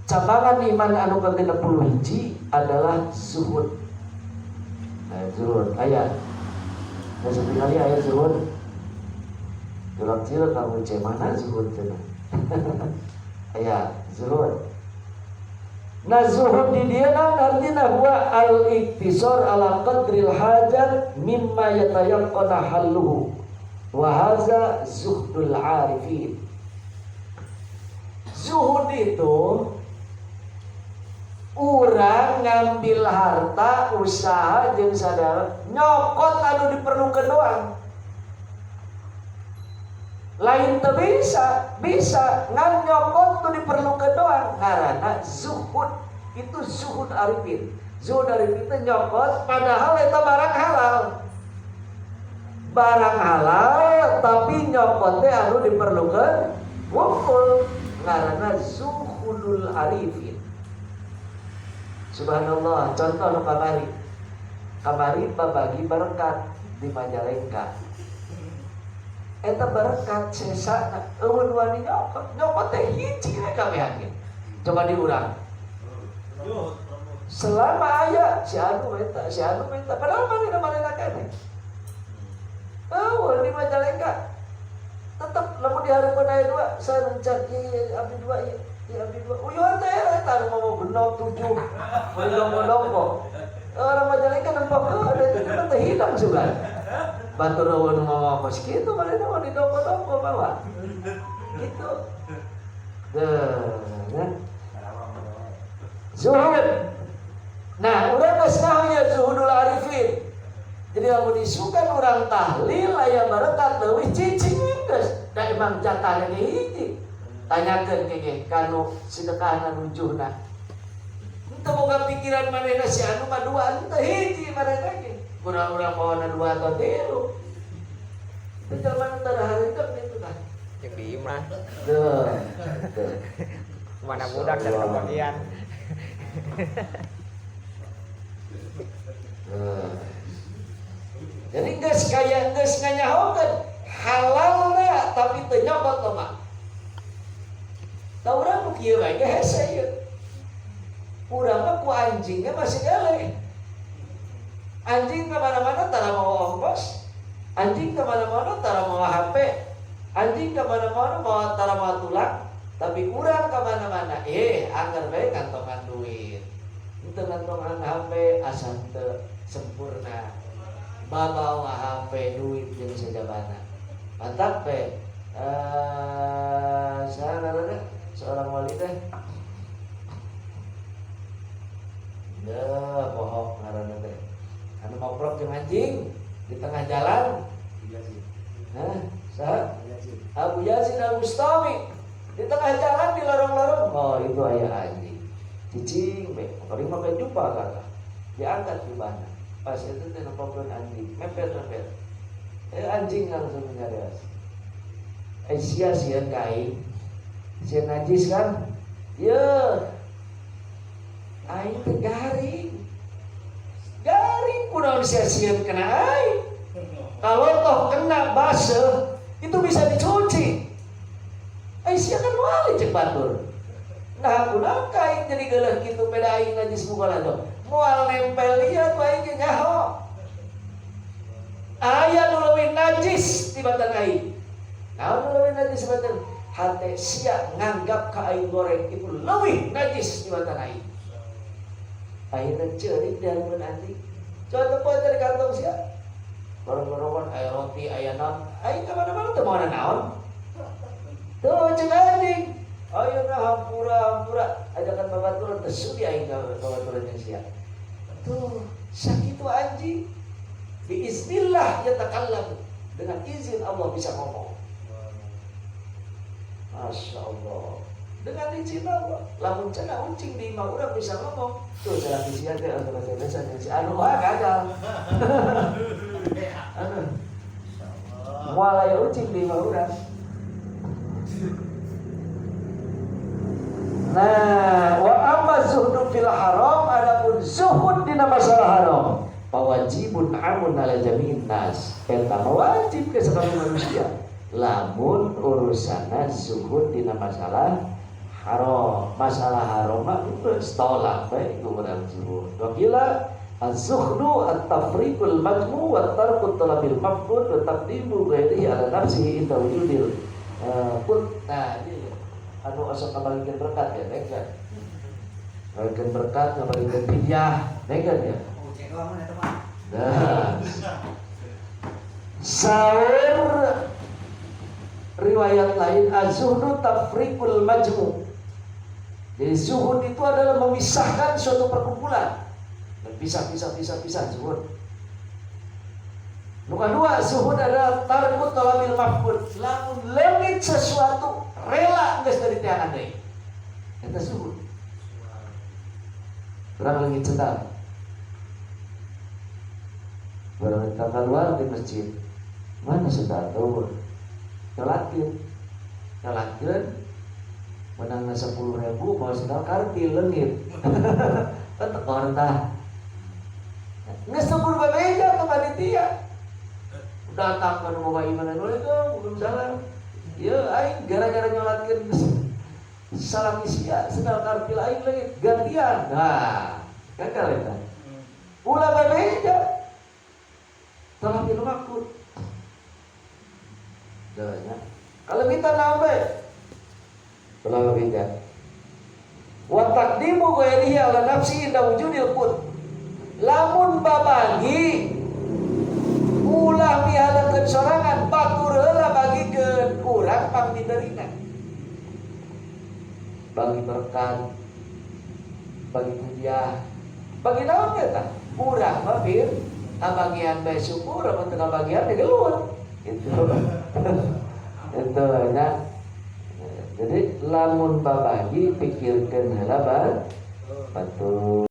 cabangan iman anu ke-60 hiji adalah zuhud. Nah, zuhud aya. Nah, sekali aya zuhud. Dalam cilok kamu mana zuhud cenah. Aya zuhud. Nah, zuhud di dieu artina huwa al-iktisar ala qadril hajat mimma yatayaqqana halluhu. Wa hadza zuhdul arifin. Zuhud itu urang ngambil harta usaha jeung sadaya nyokot anu diperlukeun doang. Lain teu bisa ngan nyokot tu diperlukeun doang. Ngaranna zuhud. Itu zuhud arifin. Zuhud arifin itu nyokot padahal eta barang halal. Barang halal tapi nyokot teh anu diperlukeun wungkul. Ngaranna zuhudul arifin. Subhanallah, contoh nu kamari babagi berkat di Majalengka. Eta berkat sesana eueun wani nyokot teh hiji we kabehan. Coba diurang. Selama aya si anu minta padahal manehna keneh. Eueun di Majalengka. Tetep lamun dihareupeun aya dua, saya rencak ieu abdi dua ieu. Ya abdi dua. Uyuh teh eta anu mau benok 7. Mondong-mondong. Orang Majalengka nempak ada teh hilang sugan. Batur eueun ngomong apa kitu manehna mah didongko-dongko bawa. Gitu. Nah. Zuhud. Nah, urang geus naon ya zuhudul arifin. Jadi lamun disukan urang tahlil aya berkat leuwih cicing geus. Da emang jatahna ge hiji. Tanyakeun ge kanu sedekahna nujuhna. Teu boga pikiran manehna si anu mah dua teh hiji manehna ge. Urang-urang bawana dua atau tilu. Itu zaman terharikam itu kan. Yang di imah. Tuh. Mana budak dan kebagian. Jadi geus nganyahokeun halalna tapi teu nyokot mah. Tah urang nu kieu bae hese ieu. Urang mah ku anjingnya masih eleh. Anjing kemana-mana tara mau ongkos, anjing kemana-mana tara mau HP, anjing kemana-mana mau tara mau tulang, tapi urang kemana-mana, anggar bae kantongan duit, itu kantongan HP asal teu sempurna, bawa HP duit jeung sajabana, mantap pe, saya seorang wali teh, bohong ngaranna teh. Anu ngoprok jeung anjing di tengah jalan. Abu Yazid Al-Bustami di tengah jalan di lorong-lorong. Oh, itu aya anjing. Cicing be, paling mah jumpa kata. Diangkat di mana? Pas itu teh nepikeun anjing, mepet-mepet. Anjing langsung nyades. Sia-sia kain. Sia najis kan? Yeuh. Aing teh garing kunaon sia-sia kena aing. Kalau toh kena baseuh itu bisa dicuci. Sia kan wali cek batur. Nah kunaon kain jadi geuleuh kitu peda aing najis mugalah do. Moal nempel ieu tu aing ge nyaho. Aya nu leuwih najis di badan aing. Naon nu leuwih najis di badan? Hate sia nganggap ka aing goreng itu leuwih najis di badan aing. Akhirnya ceurik dari anjing. Coba tepuk dari kantong sia. Bareng-barengan aya roti, aya naon. Aing ka mana-mana teu moal naon. Tuh ceuk anjing. Ayeuna hampura. Ajakan babaturan teu sudi aing ka babaturan jeung sia. Tuh, sakitu anjing. Biiznillah yatakallamu. Dengan izin Allah bisa ngomong. Masya Allah. Dengan izin Allah. Lamun cenah uncing di imah urang bisa ngomong. Tuh jalan di sia teh bahasa si anu gagal. Moal aya uncing di imah urang. Nah, wa amma zuhdu fil haram, adapun zuhud dina masalah haram, wajibun amun ala jami'in nas. Eta wajib ke sakabeh manusia. Lamun urusana zuhud dina masalah haram. masalah haram mah tolak baik kurang zuhud. Wakila az-zuhdu at-tafriqul majmu' wa tarku talabil mafqud wa taqdimu ghairihi ala nafsihi inda wujudil nah ini anu asa kabagian berkat ya nek kan. Bagian berkat kabagian fidyah nek kan ya. Nah. Saur riwayat lain az-zuhdu tafriqul majmu'. Jadi zuhud itu adalah memisahkan suatu perkumpulan. Dan pisah zuhud. Nomor dua, zuhud adalah tarku talabil mafqud. Lamun leungit sesuatu rela geus dari teangan deui. Eta zuhud. Urang leungit sedang. Barang keluar di masjid. Mana sedang tahu? Nyolakeun menang 10.000 mau sedang kartil leungit. Kan tekor tah. Geus sepur babeda ka panitia. Datang ka nu boga iman belum salam. Ieu aing gara-gara nyolatkeun salam isya sedang kartil aing leungit gantian. Nah, gagal eta. Ulah babeda. Talabil mafqud. Kalau kita nambah telah beda. Wa taqdimu ghairihi ala nafsi inda wujudil qut. Lamun babagi ulah mihalakeun sorangan batur heula bagikeun urang pangdideringan. Bagi berkat, bagi kuliah, bagi naon eta? Urang mah bir abagian bae syukur, amun teu kabagian digeluar. Gitu. Itu enak. Jadi lamun babagi pikirkeun heula batur.